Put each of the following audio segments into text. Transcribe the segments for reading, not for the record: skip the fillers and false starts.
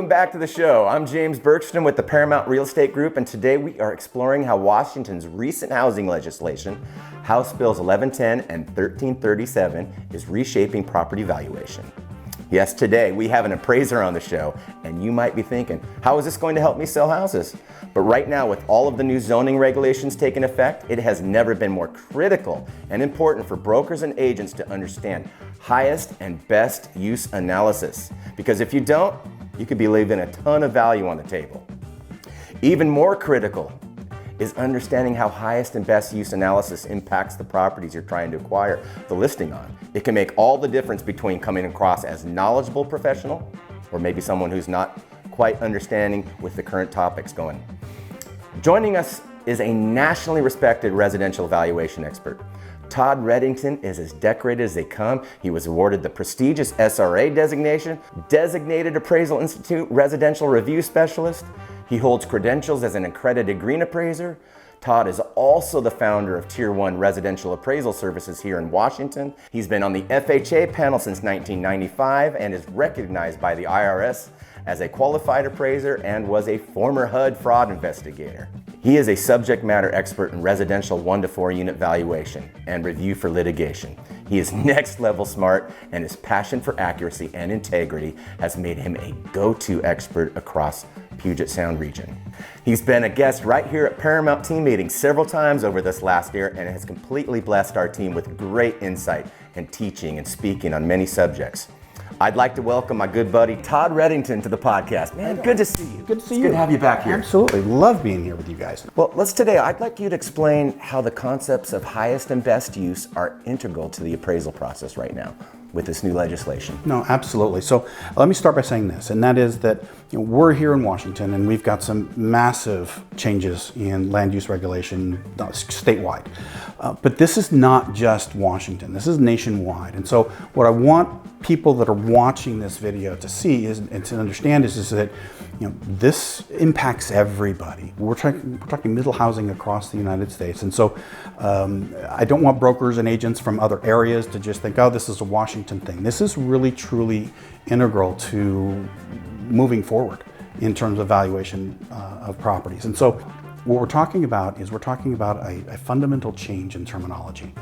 back to the show. I'm James Bergstrom with the Paramount Real Estate Group, and today we are exploring how Washington's recent housing legislation, House Bills 1110 and 1337, is reshaping property valuation. Yes, today we have an appraiser on the show, and you might be thinking, how is this going to help me sell houses? But right now, with all of the new zoning regulations taking effect, it has never been more critical and important for brokers and agents to understand highest and best use analysis. Because if you don't, you could be leaving a ton of value on the table. Even more critical is understanding how highest and best use analysis impacts the properties you're trying to acquire the listing on. It can make all the difference between coming across as knowledgeable professional or maybe someone who's not quite understanding with the current topics going. Joining us is a nationally respected residential valuation expert. Todd Redington is as decorated as they come. He was awarded the prestigious SRA designation, Designated Appraisal Institute Residential Review Specialist. He holds credentials as an accredited green appraiser. Todd is also the founder of Tier 1 Residential Appraisal Services here in Washington. He's been on the FHA panel since 1995 and is recognized by the IRS as a qualified appraiser and was a former HUD fraud investigator. He is a subject matter expert in residential 1 to 4 unit valuation and review for litigation. He is next level smart, and his passion for accuracy and integrity has made him a go-to expert across Puget Sound region. He's been a guest right here at Paramount team meetings several times over this last year and has completely blessed our team with great insight and teaching and speaking on many subjects. I'd like to welcome my good buddy Todd Redington to the podcast. Man, good to see you. Good to see you. Good to have you back here. Absolutely. Love being here with you guys. Well, today I'd like you to explain how the concepts of highest and best use are integral to the appraisal process right now with this new legislation. No, absolutely. So let me start by saying this, and that is that we're here in Washington and we've got some massive changes in land use regulation statewide. But this is not just Washington, this is nationwide. And so what I want people that are watching this video to see is, and to understand is that this impacts everybody. We're talking middle housing across the United States. And so I don't want brokers and agents from other areas to just think, oh, this is a Washington thing. This is really, truly integral to moving forward in terms of valuation of properties. And so what we're talking about is a fundamental change in terminology.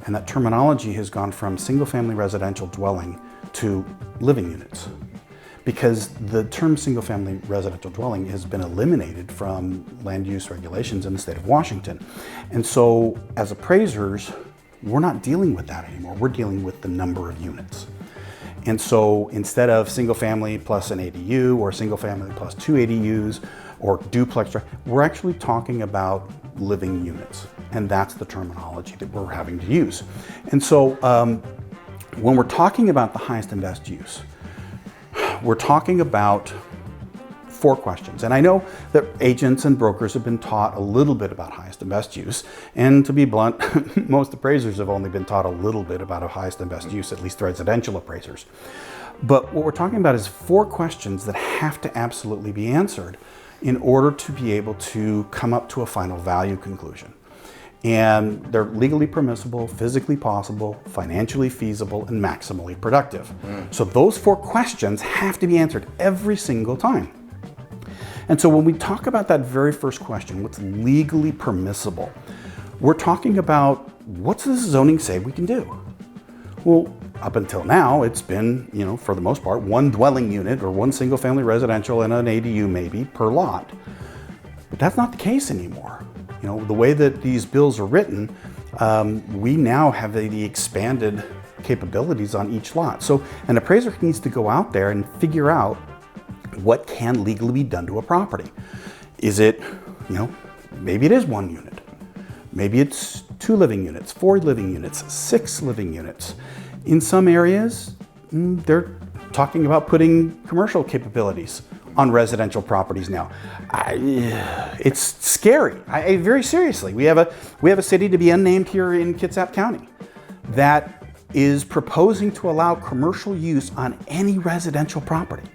And that terminology has gone from single-family residential dwelling to living units, because the term single-family residential dwelling has been eliminated from land use regulations in the state of Washington. And so as appraisers, we're not dealing with that anymore. We're dealing with the number of units. And so instead of single-family plus an ADU or single-family plus 2 ADUs or duplex, we're actually talking about living units. And that's the terminology that we're having to use. And so when we're talking about the highest and best use, we're talking about 4 questions. And I know that agents and brokers have been taught a little bit about highest and best use. And to be blunt, most appraisers have only been taught a little bit about a highest and best use, at least residential appraisers. But what we're talking about is 4 questions that have to absolutely be answered in order to be able to come up to a final value conclusion. And they're legally permissible, physically possible, financially feasible, and maximally productive. So those 4 questions have to be answered every single time. And so when we talk about that very first question, what's legally permissible, we're talking about what's the zoning say we can do? Well, up until now, it's been, for the most part, 1 dwelling unit or 1 single family residential and an ADU maybe per lot. But that's not the case anymore. The way that these bills are written, we now have the expanded capabilities on each lot. So an appraiser needs to go out there and figure out what can legally be done to a property. Is it, maybe it is 1 unit. Maybe it's 2 living units, 4 living units, 6 living units. In some areas, they're talking about putting commercial capabilities on residential properties now. It's scary. Very seriously. We have a city to be unnamed here in Kitsap County that is proposing to allow commercial use on any residential property.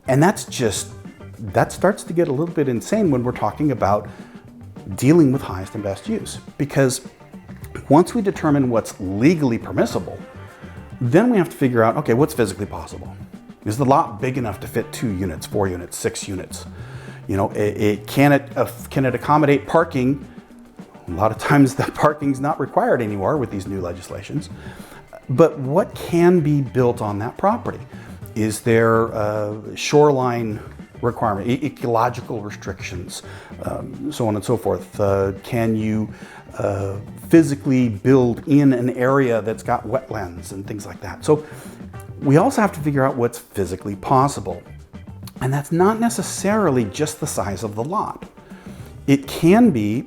And that starts to get a little bit insane when we're talking about dealing with highest and best use. Because once we determine what's legally permissible, then we have to figure out, okay, what's physically possible? Is the lot big enough to fit 2 units, 4 units, 6 units? You know, can it accommodate parking? A lot of times the parking's not required anymore with these new legislations. But what can be built on that property? Is there shoreline requirement, ecological restrictions, so on and so forth? Can you physically build in an area that's got wetlands and things like that? So we also have to figure out what's physically possible. And that's not necessarily just the size of the lot. It can be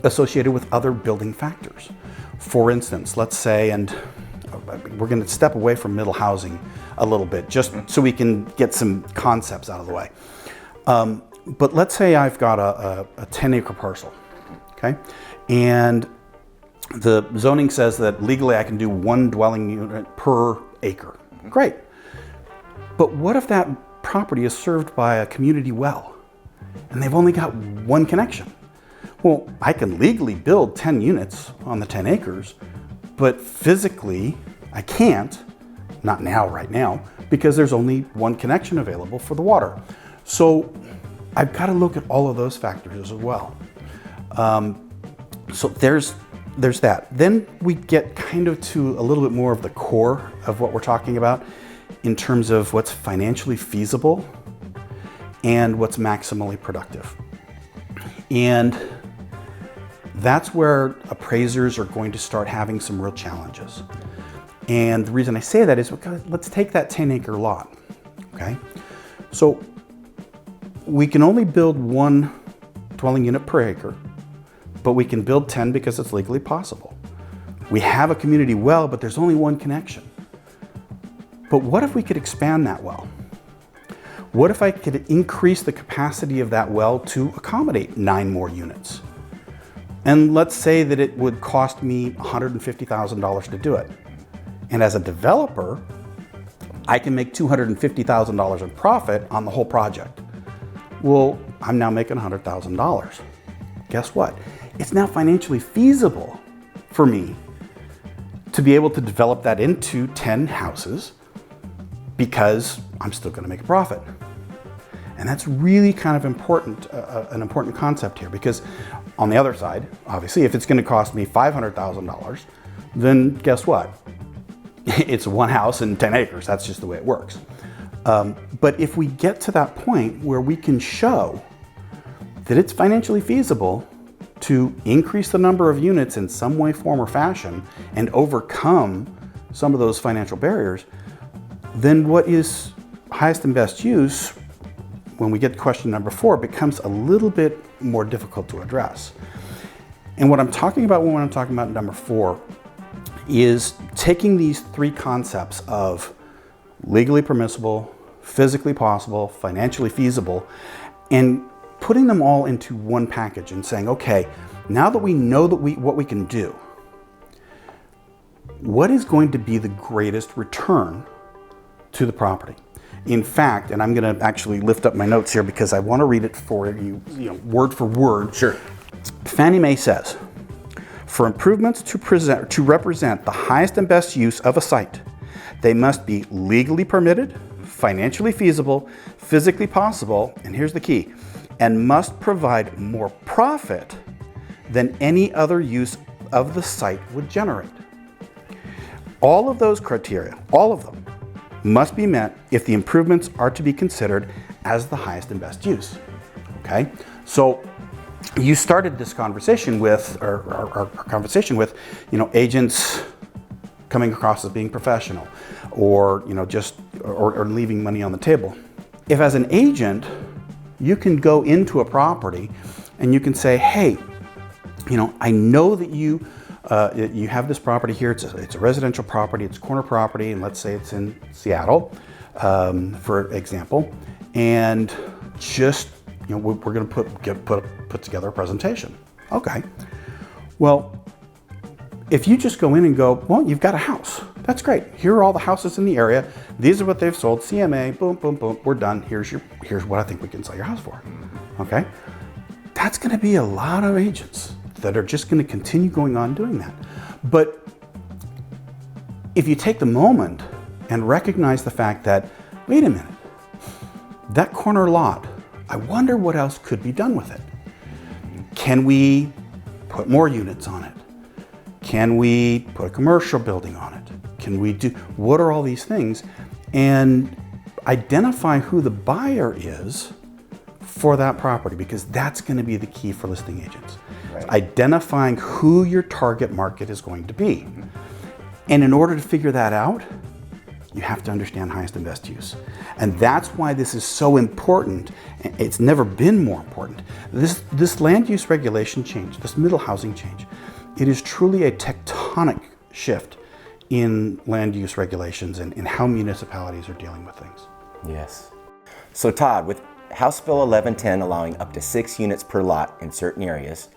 associated with other building factors. For instance, let's say, and we're going to step away from middle housing a little bit, just so we can get some concepts out of the way. But let's say I've got a 10-acre parcel, okay? And the zoning says that legally I can do 1 dwelling unit per acre. Great. But what if that property is served by a community well and they've only got 1 connection? Well, I can legally build 10 units on the 10 acres, but physically I can't, not now, right now, because there's only 1 connection available for the water. So I've got to look at all of those factors as well. So there's that. Then we get kind of to a little bit more of the core of what we're talking about in terms of what's financially feasible and what's maximally productive. And that's where appraisers are going to start having some real challenges. And the reason I say that is because let's take that 10-acre lot, okay? So we can only build 1 dwelling unit per acre, but we can build 10 because it's legally possible. We have a community well, but there's only 1 connection. But what if we could expand that well? What if I could increase the capacity of that well to accommodate 9 more units? And let's say that it would cost me $150,000 to do it. And as a developer, I can make $250,000 in profit on the whole project. Well, I'm now making $100,000. Guess what? It's now financially feasible for me to be able to develop that into 10 houses because I'm still going to make a profit. And that's really kind of important, an important concept here, because on the other side, obviously, if it's going to cost me $500,000, then guess what? It's 1 house and 10 acres. That's just the way it works. But if we get to that point where we can show that it's financially feasible to increase the number of units in some way, form, or fashion and overcome some of those financial barriers, then what is highest and best use, when we get to question number 4, becomes a little bit more difficult to address. And what I'm talking about when I'm talking about number 4 is taking these 3 concepts of legally permissible, physically possible, financially feasible, and putting them all into one package and saying, okay, now that we know that what we can do, what is going to be the greatest return to the property? In fact, and I'm going to actually lift up my notes here because I want to read it for you, word for word. Sure. Fannie Mae says, for improvements to represent the highest and best use of a site, they must be legally permitted, financially feasible, physically possible, and here's the key, and must provide more profit than any other use of the site would generate. All of those criteria, all of them, must be met if the improvements are to be considered as the highest and best use. Okay? So you started this conversation with, our conversation with, agents coming across as being professional, or or leaving money on the table. If as an agent, you can go into a property and you can say, hey, I know that you have this property here. It's a residential property. It's a corner property, and let's say it's in Seattle, for example. And just we're going to put together a presentation. Okay. Well, if you just go in and go, well, you've got a house. That's great. Here are all the houses in the area. These are what they've sold. CMA. Boom, boom, boom. We're done. Here's what I think we can sell your house for. Okay. That's going to be a lot of agents that are just going to continue going on doing that. But if you take the moment and recognize the fact that wait a minute, that corner lot, I wonder what else could be done with it. Can we put more units on it? Can we put a commercial building on it? Can we do, what are all these things? And identify who the buyer is for that property, because that's going to be the key for listing agents. Right. Identifying who your target market is going to be. And in order to figure that out, you have to understand highest and best use. And that's why this is so important. It's never been more important. This land use regulation change, this middle housing change, it is truly a tectonic shift in land use regulations and how municipalities are dealing with things. Yes. So Todd, with House Bill 1110 allowing up to 6 units per lot in certain areas,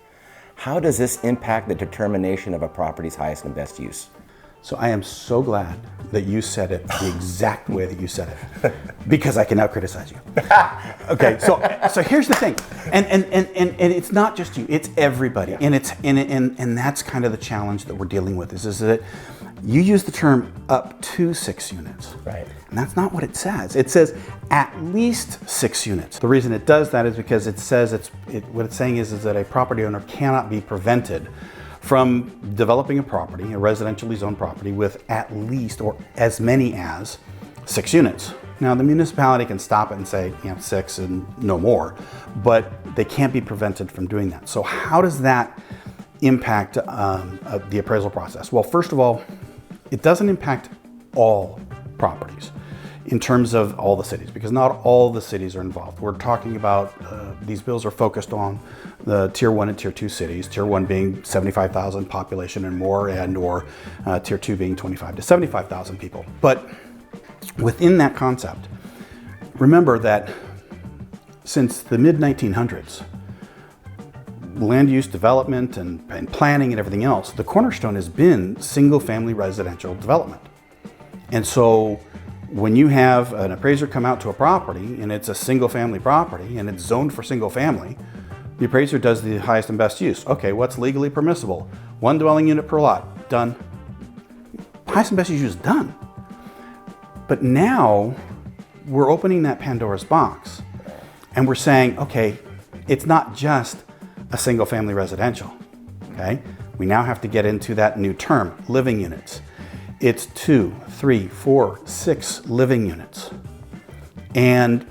how does this impact the determination of a property's highest and best use? So I am so glad that you said it the exact way that you said it, because I can now criticize you. Okay, so here's the thing, and it's not just you, it's everybody, yeah. and that's kind of the challenge that we're dealing with is that you use the term up to 6 units, right? And that's not what it says. It says at least 6 units. The reason it does that is because it says what it's saying is that a property owner cannot be prevented from developing a property, a residentially zoned property, with at least or as many as 6 units. Now, the municipality can stop it and say, 6 and no more, but they can't be prevented from doing that. So how does that impact the appraisal process? Well, first of all, it doesn't impact all properties in terms of all the cities, because not all the cities are involved. We're talking about, these bills are focused on the tier 1 and tier 2 cities, tier 1 being 75,000 population and more, and or tier 2 being 25 to 75,000 people. But within that concept, remember that since the mid-1900s, land use development and planning and everything else, the cornerstone has been single-family residential development. And so when you have an appraiser come out to a property and it's a single-family property and it's zoned for single-family, the appraiser does the highest and best use. Okay, what's legally permissible? 1 dwelling unit per lot, done. Highest and best use is done. But now we're opening that Pandora's box and we're saying, okay, it's not just a single-family residential, okay? We now have to get into that new term, living units. It's 2, 3, 4, 6 living units. And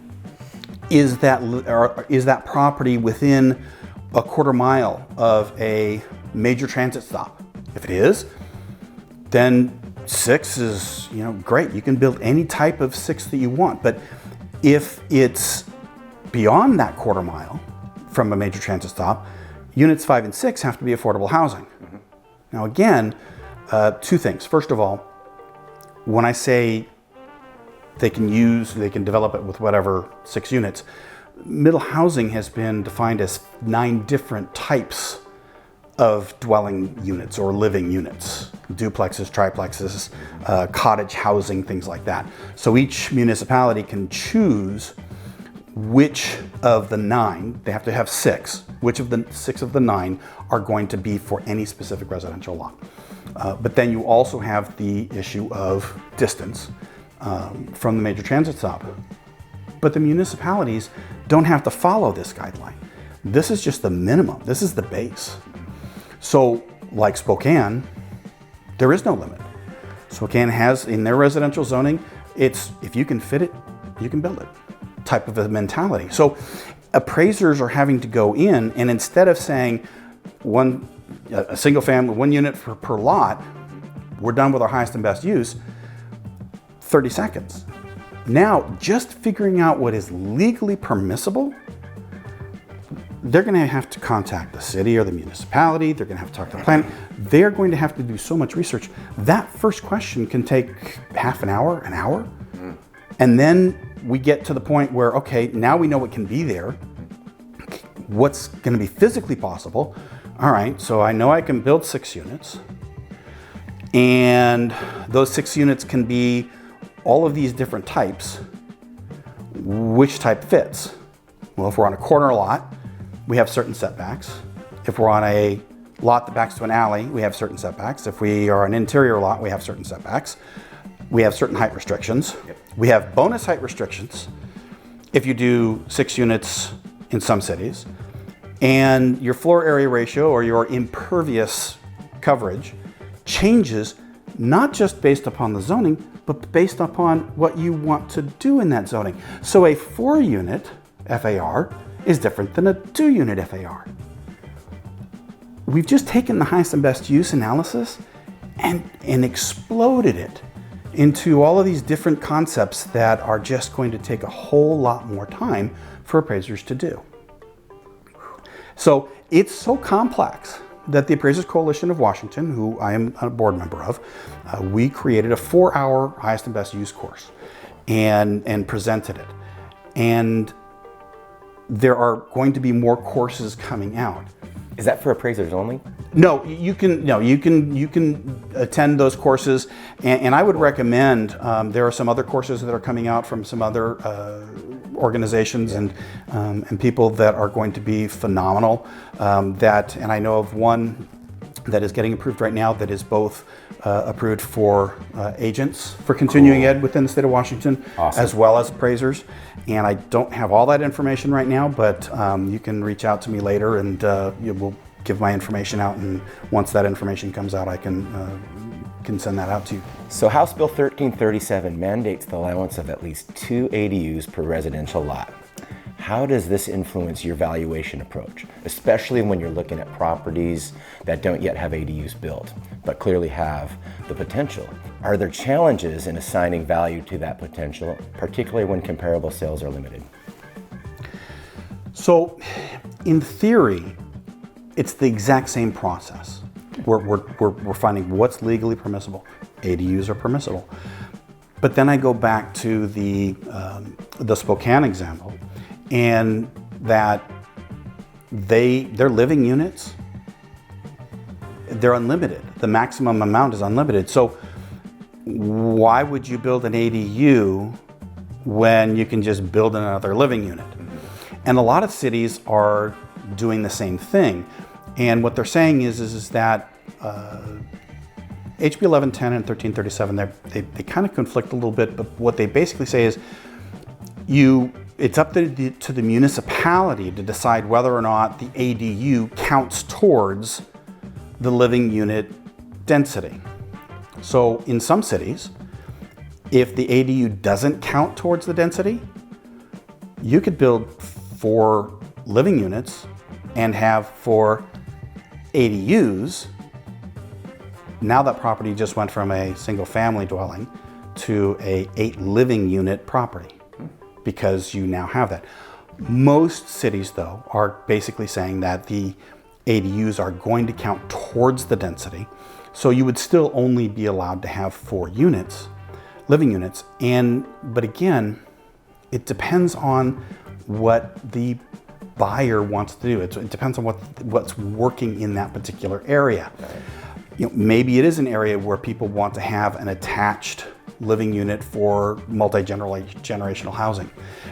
is that property within a quarter mile of a major transit stop? If it is, then 6 is, great. You can build any type of 6 that you want. But if it's beyond that quarter mile from a major transit stop, units 5 and 6 have to be affordable housing. Mm-hmm. Now again, 2 things. First of all, when I say they can develop it with whatever 6 units, middle housing has been defined as 9 different types of dwelling units or living units, duplexes, triplexes, cottage housing, things like that. So each municipality can choose which of the 9, they have to have 6, which of the 6 of the 9 are going to be for any specific residential lot. But then you also have the issue of distance from the major transit stop. But the municipalities don't have to follow this guideline. This is just the minimum. This is the base. So like Spokane, there is no limit. Spokane has, in their residential zoning, it's if you can fit it, you can build it type of a mentality. So appraisers are having to go in, and instead of saying a single family, 1 unit per lot, we're done with our highest and best use, 30 seconds. Now, just figuring out what is legally permissible, they're going to have to contact the city or the municipality. They're going to have to talk to the planner. They're going to have to do so much research. That first question can take half an hour, an hour. And then we get to the point where, okay, now we know what can be there. What's going to be physically possible? All right, so I know I can build 6 units. And those 6 units can be all of these different types. Which type fits? Well, if we're on a corner lot, we have certain setbacks. If we're on a lot that backs to an alley, we have certain setbacks. If we are an interior lot, we have certain setbacks. we have certain height restrictions. We have bonus height restrictions if you do 6 units in some cities, and your floor area ratio or your impervious coverage changes not just based upon the zoning, but based upon what you want to do in that zoning. So a 4-unit FAR is different than a 2-unit FAR. We've just taken the highest and best use analysis and exploded it into all of these different concepts that are just going to take a whole lot more time for appraisers to do. So it's so complex that the Appraisers Coalition of Washington, who I am a board member of, we created a 4-hour highest and best use course and presented it. And there are going to be more courses coming out. Is that for appraisers only? No, you can attend those courses, and I would recommend. There are some other courses that are coming out from some other organizations and people that are going to be phenomenal. And I know of one that is getting approved right now that is both approved for agents for continuing ed within the state of Washington, as well as appraisers. And I don't have all that information right now, but you can reach out to me later and we'll give my information out. And once that information comes out, I can send that out to you. So House Bill 1337 mandates the allowance of at least 2 ADUs per residential lot. How does this influence your valuation approach, especially when you're looking at properties that don't yet have ADUs built, but clearly have the potential? Are there challenges in assigning value to that potential, particularly when comparable sales are limited? So, in theory, it's the exact same process. We're finding what's legally permissible. ADUs are permissible. But then I go back to the Spokane example, and that they're living units, they're unlimited. The maximum amount is unlimited. So why would you build an ADU when you can just build another living unit? And a lot of cities are doing the same thing. And what they're saying is that HB 1110 and 1337, they kind of conflict a little bit, but what they basically say is it's up to the municipality to decide whether or not the ADU counts towards the living unit density. So in some cities, if the ADU doesn't count towards the density, you could build 4 living units and have 4 ADUs. Now that property just went from a single family dwelling to a 8 living unit property, because you now have that. Most cities, though, are basically saying that the ADUs are going to count towards the density. So you would still only be allowed to have 4 units, living units. But again, it depends on what the buyer wants to do. It depends on what's working in that particular area. Maybe it is an area where people want to have an attached living unit for multi-generational housing.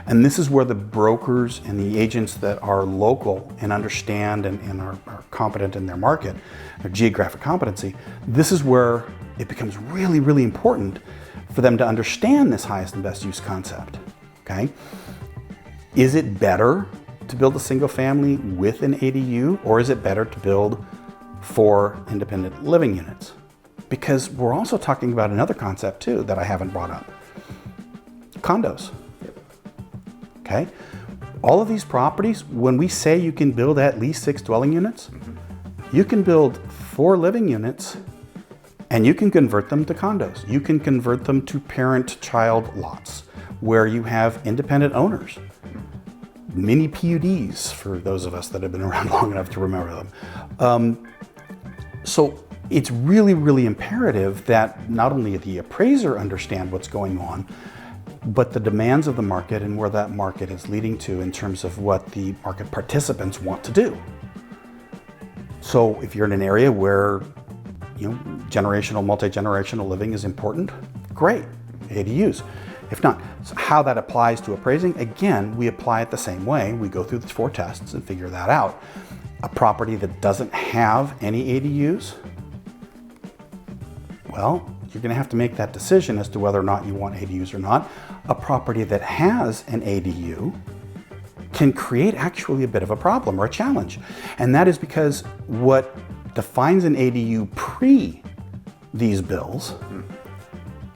And this is where the brokers and the agents that are local and understand and are competent in their market, their geographic competency, this is where it becomes really, really important for them to understand this highest and best use concept, okay? Is it better to build a single family with an ADU, or is it better to build 4 independent living units? Because we're also talking about another concept too that I haven't brought up. Condos. Okay? All of these properties, when we say you can build at least 6 dwelling units, you can build 4 living units and you can convert them to condos. You can convert them to parent-child lots where you have independent owners. Mini PUDs, for those of us that have been around long enough to remember them. So it's really, really imperative that not only the appraiser understand what's going on, but the demands of the market and where that market is leading to in terms of what the market participants want to do. So if you're in an area where generational, multi-generational living is important, great, ADUs. If not, so how that applies to appraising, again, we apply it the same way. We go through the 4 tests and figure that out. A property that doesn't have any ADUs, well, you're going to have to make that decision as to whether or not you want ADUs or not. A property that has an ADU can create actually a bit of a problem or a challenge. And that is because what defines an ADU pre these bills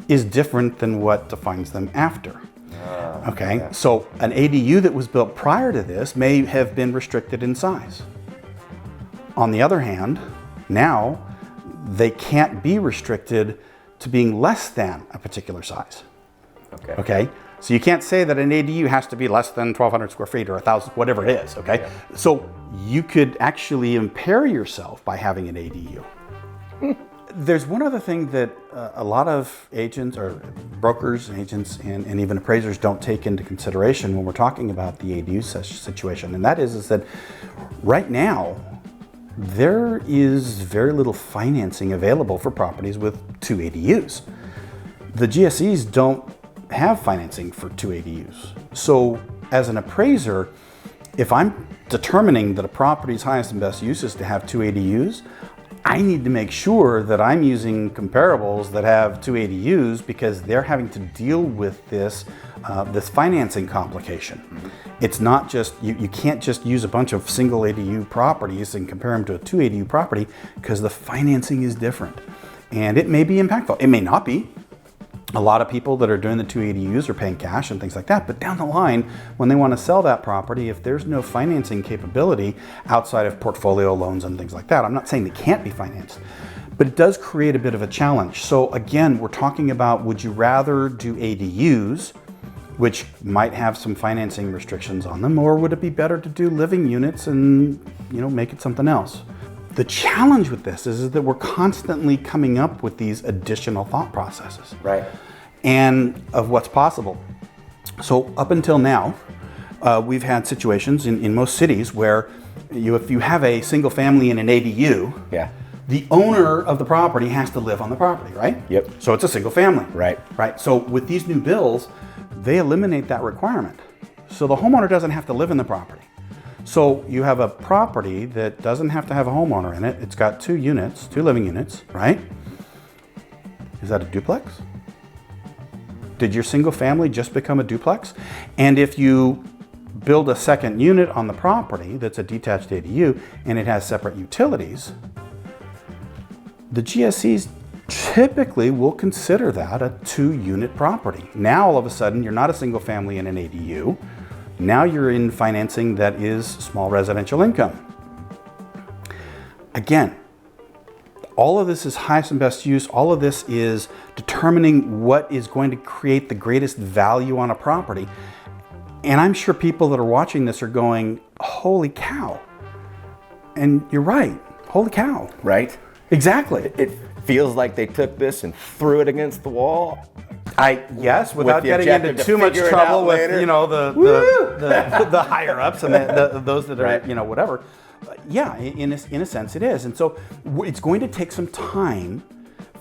is different than what defines them after. Okay, so an ADU that was built prior to this may have been restricted in size. On the other hand, now they can't be restricted to being less than a particular size. Okay, so you can't say that an ADU has to be less than 1,200 square feet or 1,000, whatever it is. Okay, so you could actually impair yourself by having an ADU. There's one other thing that a lot of agents or brokers, agents, and even appraisers don't take into consideration when we're talking about the ADU situation, and that is that right now there is very little financing available for properties with 2 ADUs. The GSEs don't have financing for 2 ADUs. So as an appraiser, if I'm determining that a property's highest and best use is to have 2 ADUs, I need to make sure that I'm using comparables that have 2 ADUs because they're having to deal with this financing complication. It's not just, you can't just use a bunch of single ADU properties and compare them to a 2 ADU property because the financing is different. And it may be impactful. It may not be. A lot of people that are doing the 2 ADUs are paying cash and things like that, but down the line, when they want to sell that property, if there's no financing capability outside of portfolio loans and things like that, I'm not saying they can't be financed, but it does create a bit of a challenge. So again, we're talking about, would you rather do ADUs, which might have some financing restrictions on them, or would it be better to do living units and, make it something else? The challenge with this is that we're constantly coming up with these additional thought processes. Right. And of what's possible. So up until now, we've had situations in most cities where if you have a single family in an ADU, the owner of the property has to live on the property, right? Yep. So it's a single family. Right. Right. So with these new bills, they eliminate that requirement. So the homeowner doesn't have to live in the property. So you have a property that doesn't have to have a homeowner in it. It's got 2 units, 2 living units, right? Is that a duplex? Did your single family just become a duplex? And if you build a second unit on the property that's a detached ADU and it has separate utilities, the GSEs typically will consider that a 2-unit property. Now all of a sudden you're not a single family in an ADU. Now you're in financing that is small residential income. Again, all of this is highest and best use. All of this is determining what is going to create the greatest value on a property. And I'm sure people that are watching this are going, holy cow. And you're right, holy cow. Right? Exactly. It feels like they took this and threw it against the wall. Yes, without getting into too much trouble with the higher ups and those that are right. Whatever. Yeah, in a sense it is, and so it's going to take some time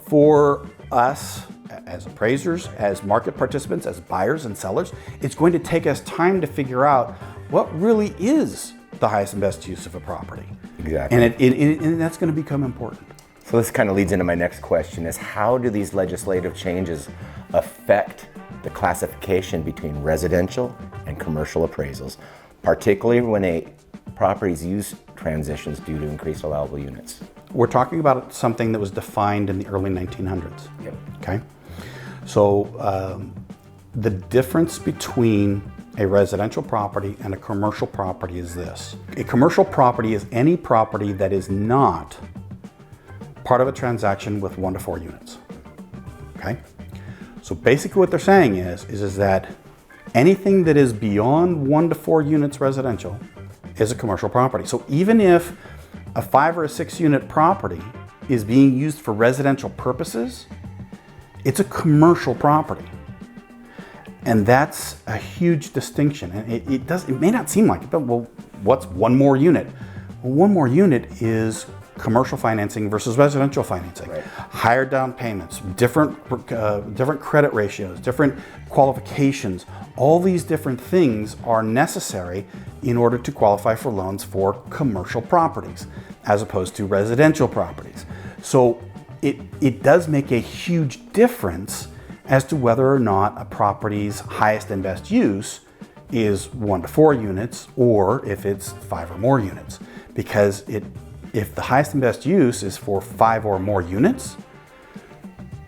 for us as appraisers, as market participants, as buyers and sellers. It's going to take us time to figure out what really is the highest and best use of a property. Exactly. And that's going to become important. So this kind of leads into my next question is how do these legislative changes affect the classification between residential and commercial appraisals, particularly when a property's use transitions due to increased allowable units? We're talking about something that was defined in the early 1900s. Yep. Okay. So the difference between a residential property and a commercial property is this. A commercial property is any property that is not part of a transaction with 1 to 4 units. Okay? So basically what they're saying is that anything that is beyond 1 to 4 units residential is a commercial property. So even if a 5 or a 6 unit property is being used for residential purposes, it's a commercial property. And that's a huge distinction. And it may not seem like it, but well, what's 1 more unit? Well, 1 more unit is commercial financing versus residential financing. Right. Higher down payments, different credit ratios, different qualifications. All these different things are necessary in order to qualify for loans for commercial properties, as opposed to residential properties. So it does make a huge difference as to whether or not a property's highest and best use is 1 to 4 units or if it's 5 or more units. Because if the highest and best use is for 5 or more units,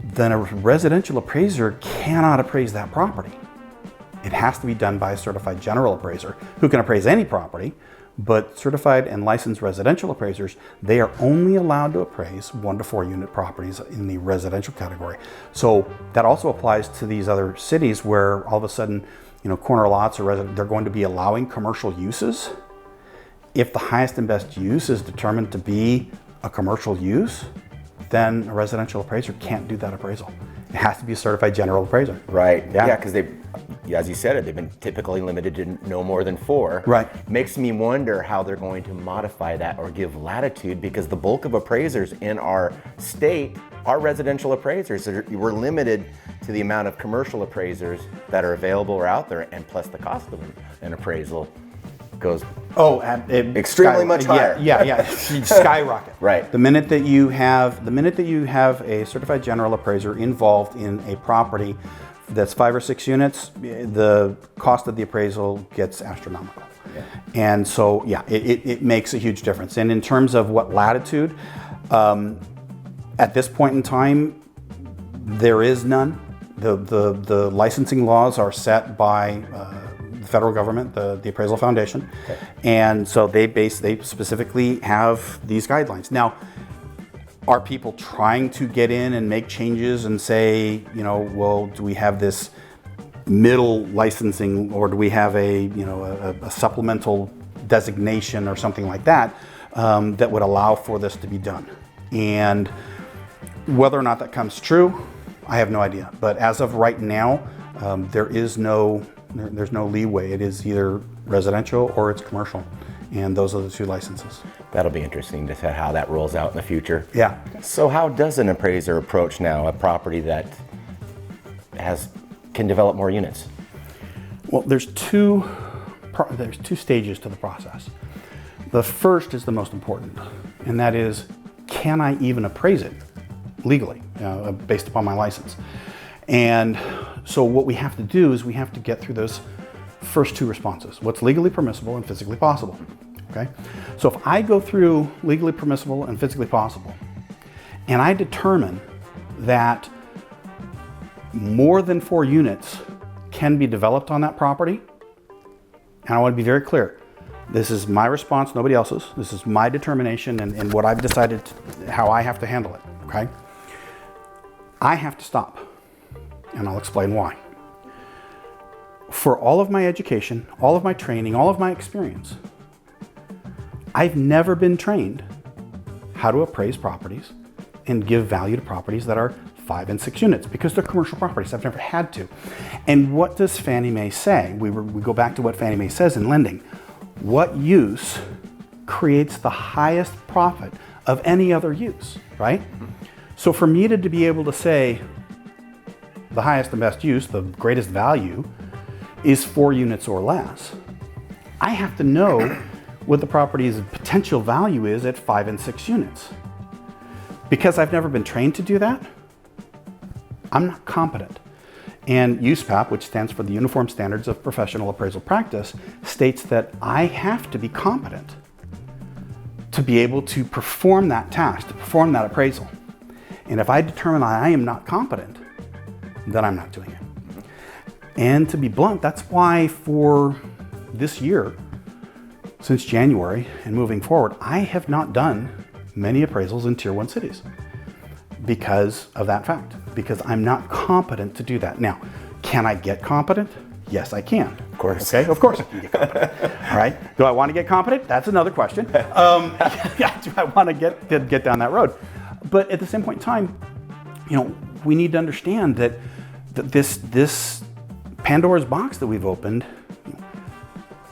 then a residential appraiser cannot appraise that property. It has to be done by a certified general appraiser who can appraise any property, but certified and licensed residential appraisers, they are only allowed to appraise 1 to 4 unit properties in the residential category. So that also applies to these other cities where all of a sudden, corner lots or they're going to be allowing commercial uses. If the highest and best use is determined to be a commercial use, then a residential appraiser can't do that appraisal. It has to be a certified general appraiser. Right. Yeah, because as you said, they've been typically limited to no more than 4. Right. Makes me wonder how they're going to modify that or give latitude, because the bulk of appraisers in our state are residential appraisers. We're limited to the amount of commercial appraisers that are available or out there, and plus the cost of an appraisal goes extremely much higher. Yeah, skyrocket. Right. The minute that you have a certified general appraiser involved in a property that's 5 or 6 units, the cost of the appraisal gets astronomical. Yeah. And so, it makes a huge difference. And in terms of what latitude, at this point in time, there is none. The licensing laws are set by the federal government, the Appraisal Foundation, okay. And so they specifically have these guidelines. Now, are people trying to get in and make changes and say, well, do we have this middle licensing, or do we have a supplemental designation or something like that that would allow for this to be done? And whether or not that comes true, I have no idea. But as of right now, there's no leeway. It is either residential or it's commercial, and those are the 2 licenses. That'll be interesting to see how that rolls out in the future. Yeah. So how does an appraiser approach now a property that can develop more units? Well, there's two stages to the process. The first is the most important, and that is, can I even appraise it legally, based upon my license? And so what we have to do is we have to get through those first 2 responses: what's legally permissible and physically possible. Okay? So if I go through legally permissible and physically possible, and I determine that more than 4 units can be developed on that property, and I want to be very clear, this is my response, nobody else's. This is my determination and what I've decided how I have to handle it. Okay? I have to stop, and I'll explain why. For all of my education, all of my training, all of my experience, I've never been trained how to appraise properties and give value to properties that are 5 and 6 units, because they're commercial properties. I've never had to. And what does Fannie Mae say? We go back to what Fannie Mae says in lending. What use creates the highest profit of any other use, right? So for me to be able to say the highest and best use, the greatest value, is 4 units or less, I have to know what the property's potential value is at 5 and 6 units. Because I've never been trained to do that, I'm not competent. And USPAP, which stands for the Uniform Standards of Professional Appraisal Practice, states that I have to be competent to be able to perform that task, to perform that appraisal. And if I determine I am not competent, then I'm not doing it. And to be blunt, that's why for this year, since January and moving forward, I have not done many appraisals in Tier 1 cities because of that fact, because I'm not competent to do that. Now, can I get competent? Yes, I can. Of course. Okay, of course I can get competent. All right. Do I want to get competent? That's another question. Do I want to get down that road? But at the same point in time, we need to understand that this Pandora's box that we've opened,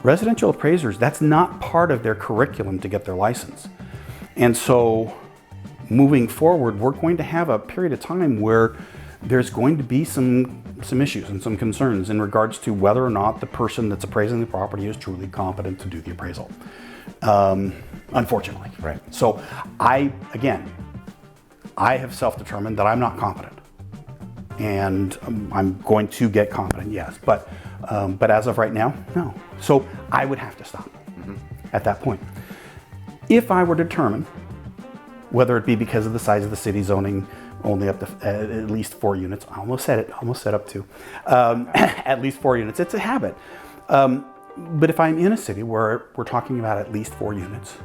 residential appraisers, that's not part of their curriculum to get their license. And so moving forward, we're going to have a period of time where there's going to be some issues and some concerns in regards to whether or not the person that's appraising the property is truly competent to do the appraisal. Unfortunately. Right. So I have self-determined that I'm not competent, and I'm going to get competent, yes, but as of right now, no. So I would have to stop at that point. If I were to determine, whether it be because of the size of the city zoning, only up to at least 4 units. I almost said up to. At least 4 units. It's a habit. But if I'm in a city where we're talking about at least 4 units,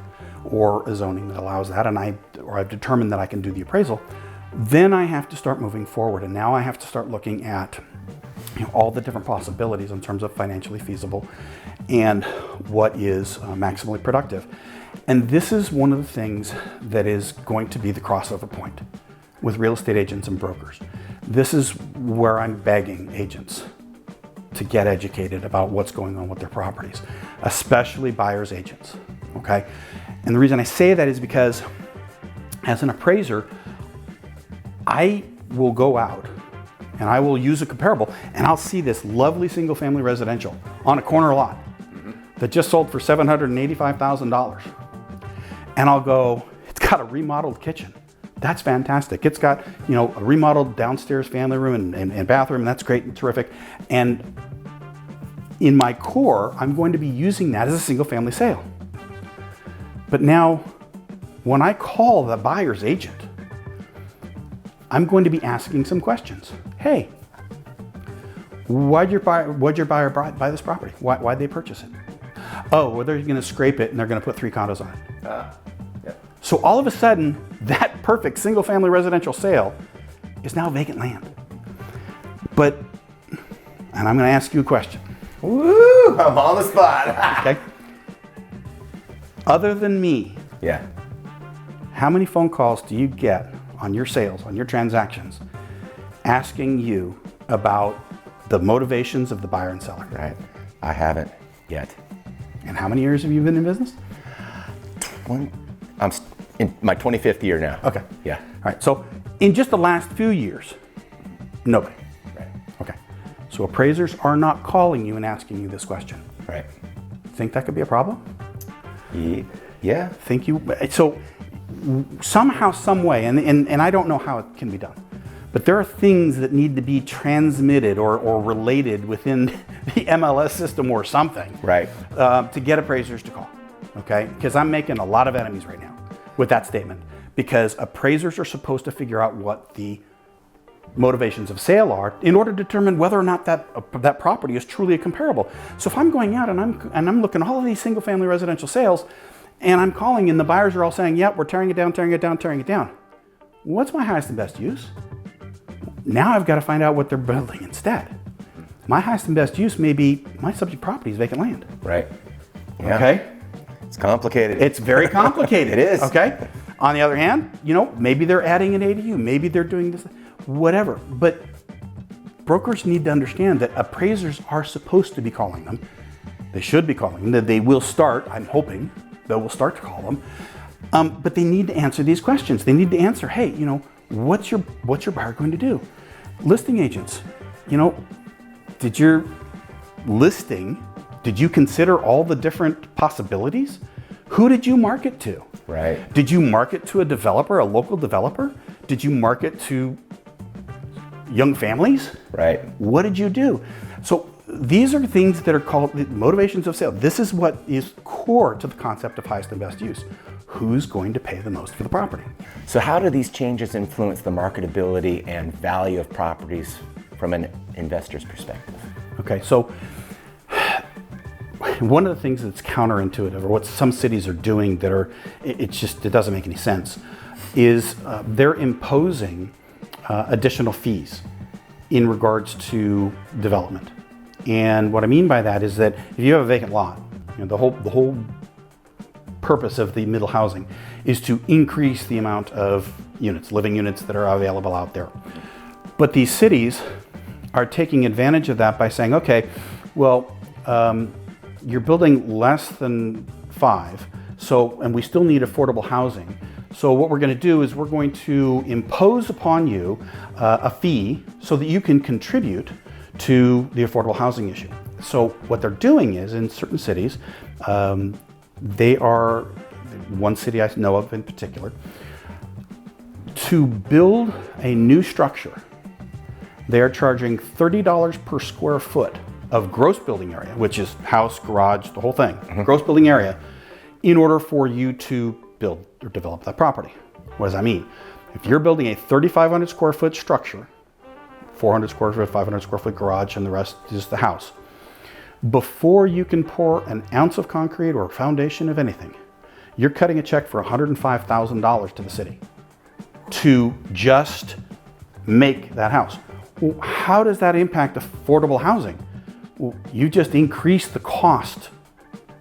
or a zoning that allows that, and I've determined that I can do the appraisal, then I have to start moving forward. And now I have to start looking at all the different possibilities in terms of financially feasible and what is maximally productive. And this is one of the things that is going to be the crossover point with real estate agents and brokers. This is where I'm begging agents to get educated about what's going on with their properties, especially buyer's agents, okay? And the reason I say that is because as an appraiser, I will go out and I will use a comparable and I'll see this lovely single family residential on a corner lot that just sold for $785,000. And I'll go, it's got a remodeled kitchen. That's fantastic. It's got, a remodeled downstairs family room and bathroom, and that's great and terrific. And in my core, I'm going to be using that as a single family sale. But now, when I call the buyer's agent, I'm going to be asking some questions. Hey, why'd your buyer buy this property? Why'd they purchase it? Oh, well, they're going to scrape it and they're going to put 3 condos on it. Yeah. So all of a sudden, that perfect single family residential sale is now vacant land. And I'm going to ask you a question. Woo! I'm on the spot. Okay. Other than me, Yeah. how many phone calls do you get on your sales, on your transactions, asking you about the motivations of the buyer and seller? Right. I haven't yet. And how many years have you been in business? I'm in my 25th year now. Okay. Yeah. All right. So in just the last few years, nobody. Right. Okay. So appraisers are not calling you and asking you this question. Right. Think that could be a problem? Yeah. So somehow, some way, and I don't know how it can be done, but there are things that need to be transmitted or related within the MLS system or something, Right. To get appraisers to call, okay? Because I'm making a lot of enemies right now with that statement, because appraisers are supposed to figure out what the motivations of sale are in order to determine whether or not that property is truly a comparable. So if I'm going out and I'm looking at all of these single family residential sales, and I'm calling and the buyers are all saying, yep, we're tearing it down, tearing it down, tearing it down. What's my highest and best use? Now I've got to find out what they're building instead. My highest and best use may be my subject property is vacant land. Right. Yeah. Okay? It's complicated. It's very complicated. It is. Okay? On the other hand, maybe they're adding an ADU, maybe they're doing this, whatever. But brokers need to understand that appraisers are supposed to be calling them. They should be calling them. They will start, I'm hoping, they will start to call them. But they need to answer these questions. They need to answer, hey, what's your buyer going to do? Listing agents, did your listing, did you consider all the different possibilities? Who did you market to? Right. Did you market to a developer, a local developer? Did you market to young families? Right. What did you do? So these are things that are called the motivations of sale. This is what is core to the concept of highest and best use. Who's going to pay the most for the property? So how do these changes influence the marketability and value of properties from an investor's perspective? Okay, so one of the things that's counterintuitive, or what some cities are doing that it doesn't make any sense, is they're imposing additional fees in regards to development. And what I mean by that is that if you have a vacant lot, the whole purpose of the middle housing is to increase the amount of units, living units that are available out there. But these cities are taking advantage of that by saying, okay, well, you're building less than 5, and we still need affordable housing. So what we're going to do is we're going to impose upon you a fee so that you can contribute to the affordable housing issue. So what they're doing is, in certain cities, they are, one city I know of in particular, To build a new structure, they are charging $30 per square foot of gross building area, which is house, garage, the whole thing, gross building area, in order for you to build or develop that property. What does that mean? If you're building a 3,500 square foot structure, 400 square foot, 500 square foot garage, and the rest is the house, before you can pour an ounce of concrete or foundation of anything, you're cutting a check for $105,000 to the city to just make that house. Well, how does that impact affordable housing? Well, you just increase the cost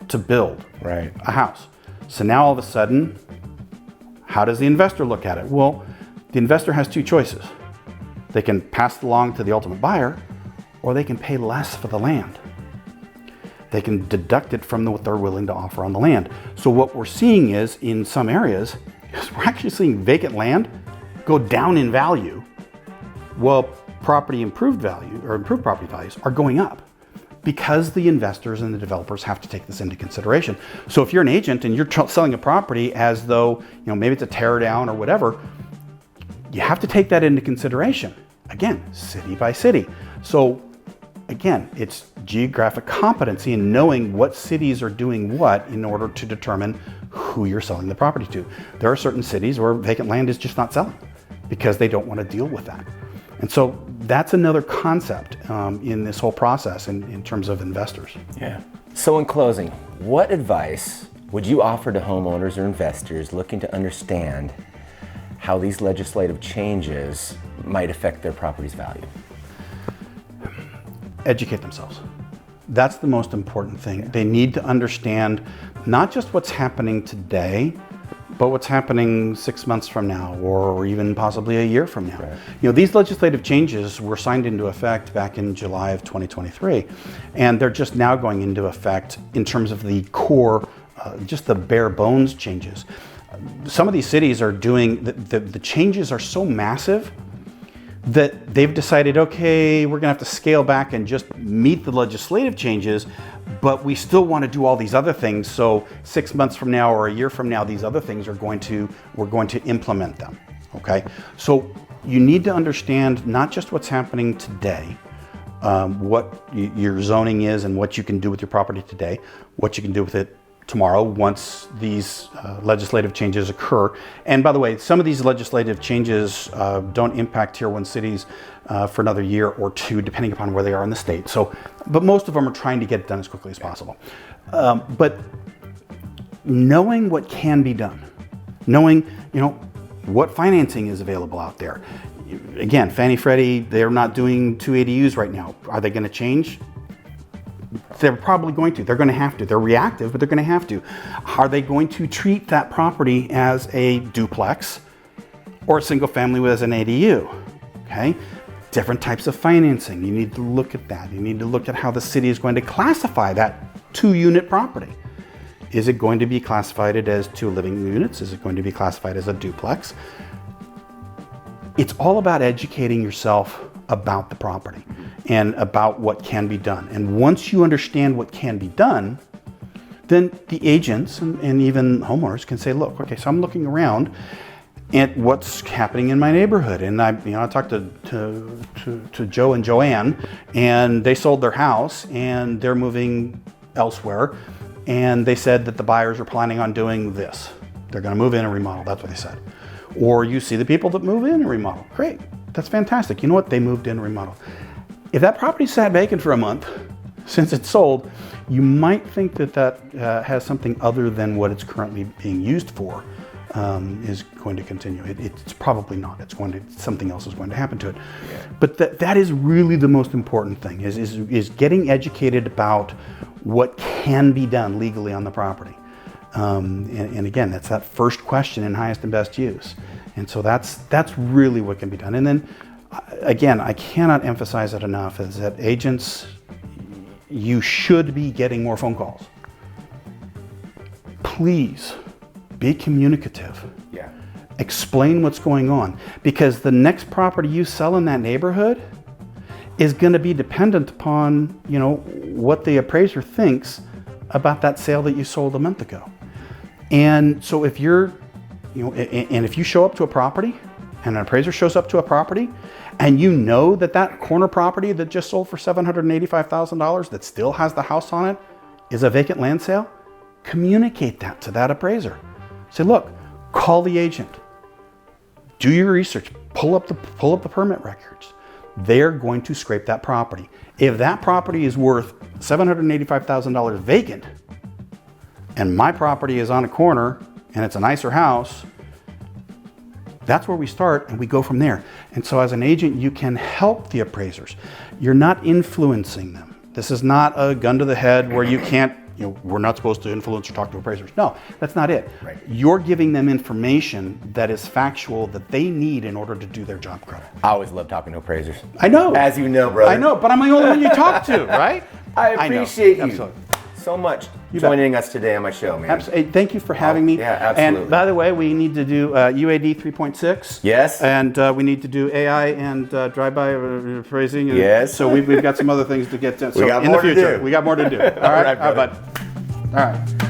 to build a house. So now all of a sudden, how does the investor look at it? Well, the investor has two choices. They can pass it along to the ultimate buyer, or they can pay less for the land. They can deduct it from what they're willing to offer on the land. So what we're seeing is, in some areas, is we're actually seeing vacant land go down in value, while property improved value or improved property values are going up, because the investors and the developers have to take this into consideration. So if you're an agent and you're selling a property as though, maybe it's a tear down or whatever, you have to take that into consideration. Again, city by city. So again, it's geographic competency in knowing what cities are doing what in order to determine who you're selling the property to. There are certain cities where vacant land is just not selling because they don't want to deal with that. And so that's another concept in this whole process in terms of investors. Yeah. So in closing, what advice would you offer to homeowners or investors looking to understand how these legislative changes might affect their property's value? Educate themselves. That's the most important thing. They need to understand not just what's happening today, but what's happening 6 months from now, or even possibly a year from now. These legislative changes were signed into effect back in July of 2023, and they're just now going into effect in terms of the core, just the bare bones changes. Some of these cities are doing, the changes are so massive that they've decided, okay, we're gonna have to scale back and just meet the legislative changes, but we still want to do all these other things. So 6 months from now or a year from now, these other things we're going to implement them, okay? So you need to understand not just what's happening today, what your zoning is and what you can do with your property today, what you can do with it tomorrow once these legislative changes occur. And by the way, some of these legislative changes don't impact Tier 1 cities for another year or two, depending upon where they are in the state. So, but most of them are trying to get it done as quickly as possible. But knowing what can be done, knowing what financing is available out there. Again, Fannie Freddie, they're not doing 2 ADUs right now. Are they going to change? They're probably going to. They're going to have to. They're reactive, but they're going to have to. Are they going to treat that property as a duplex or a single family as an ADU? Okay. Different types of financing. You need to look at that. You need to look at how the city is going to classify that 2-unit property. Is it going to be classified as 2 living units? Is it going to be classified as a duplex? It's all about educating yourself about the property and about what can be done. And once you understand what can be done, then the agents and even homeowners can say, look, okay, so I'm looking around at what's happening in my neighborhood. And I talked to Joe and Joanne, and they sold their house and they're moving elsewhere. And they said that the buyers are planning on doing this. They're going to move in and remodel. That's what they said. Or you see the people that move in and remodel. Great. That's fantastic. You know what? They moved in and remodeled. If that property sat vacant for a month since it's sold, you might think that has something other than what it's currently being used for is going to continue. It's probably not. Something else is going to happen to it. Yeah. But that is really the most important thing is getting educated about what can be done legally on the property. And again, that's that first question in highest and best use. And so that's really what can be done. And then again, I cannot emphasize it enough, is that agents, you should be getting more phone calls. Please be communicative. Yeah. Explain what's going on, because the next property you sell in that neighborhood is going to be dependent upon, what the appraiser thinks about that sale that you sold a month ago. And so if you're, and if you show up to a property and an appraiser shows up to a property, and you know that that corner property that just sold for $785,000 that still has the house on it is a vacant land sale, communicate that to that appraiser. Say, look, call the agent, do your research, pull up the permit records. They're going to scrape that property. If that property is worth $785,000 vacant, and my property is on a corner and it's a nicer house, that's where we start and we go from there. And so as an agent, you can help the appraisers. You're not influencing them. This is not a gun to the head where you can't, we're not supposed to influence or talk to appraisers. No, that's not it. Right. You're giving them information that is factual that they need in order to do their job correctly. I always love talking to appraisers. I know. As you know, brother. I know, but I'm the only one you talk to, right? I appreciate you Absolutely. so much joining us today on my show, man. Absolutely. Thank you for having me. Yeah, absolutely. And by the way, we need to do UAD 3.6. Yes. And we need to do AI and drive-by appraising. Yes. So we've got some other things to get to. So got in more the to future, do. we got more to do. All right, right, brother. bud. All right.